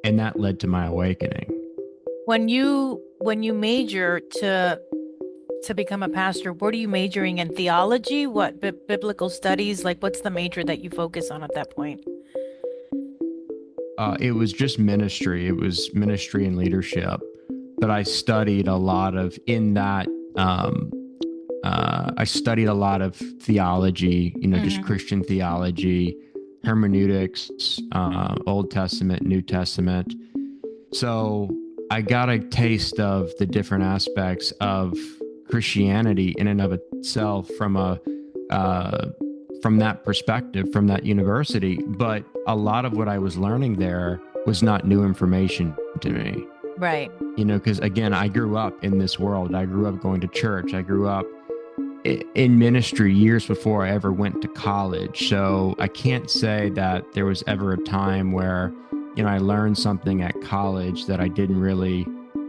And that led to my awakening. When you major to become a pastor, what are you majoring in? Theology? What biblical studies? Like, what's the major that you focus on at that point? It was just ministry. It was ministry and leadership. But I studied a lot of in that. I studied a lot of theology. Just Hmm. Christian theology, hermeneutics, Old Testament, New Testament. So I got a taste of the different aspects of Christianity in and of itself uh, from that perspective, from that university. But a lot of what I was learning there was not new information to me. Right. Because again, I grew up in this world. I grew up going to church. I grew up in ministry years before I ever went to college. So I can't say that there was ever a time where, I learned something at college that I didn't really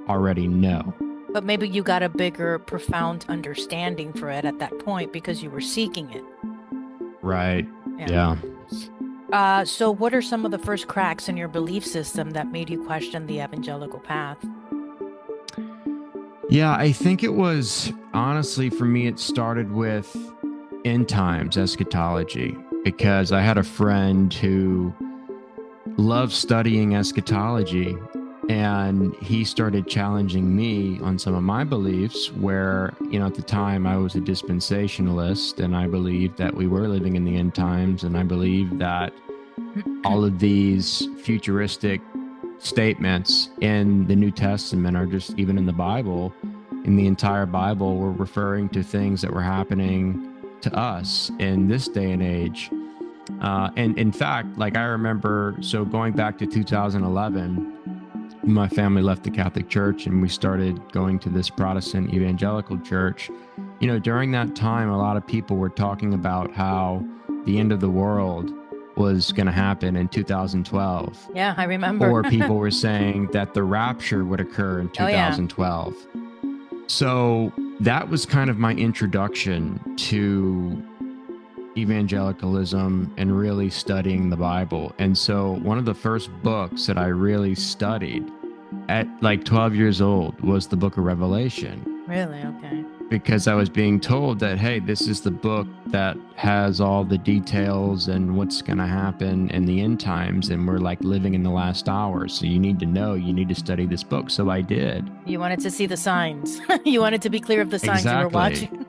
already know. But maybe you got a bigger, profound understanding for it at that point because you were seeking it. Right. Yeah. Yeah. So what are some of the first cracks in your belief system that made you question the evangelical path? Yeah. I think it was honestly for me, it started with end times eschatology because I had a friend who loved studying eschatology. And he started challenging me on some of my beliefs, where, at the time I was a dispensationalist and I believed that we were living in the end times. And I believed that all of these futuristic statements in the New Testament are just even in the Bible, in the entire Bible, were referring to things that were happening to us in this day and age. And in fact, like I remember, so going back to 2011, my family left the Catholic Church and we started going to this Protestant evangelical church. During that time, a lot of people were talking about how the end of the world was going to happen in 2012. Yeah, I remember. Or people were saying that the rapture would occur in Oh yeah. 2012. So that was kind of my introduction to evangelicalism and really studying the Bible. And so one of the first books that I really studied at like 12 years old was the book of Revelation, Really? Okay. because I was being told that, hey, this is the book that has all the details and what's going to happen in the end times. And we're like living in the last hours. So you need to know, you need to study this book. So I did. You wanted to see the signs. You wanted to be clear of the signs you were Exactly. watching.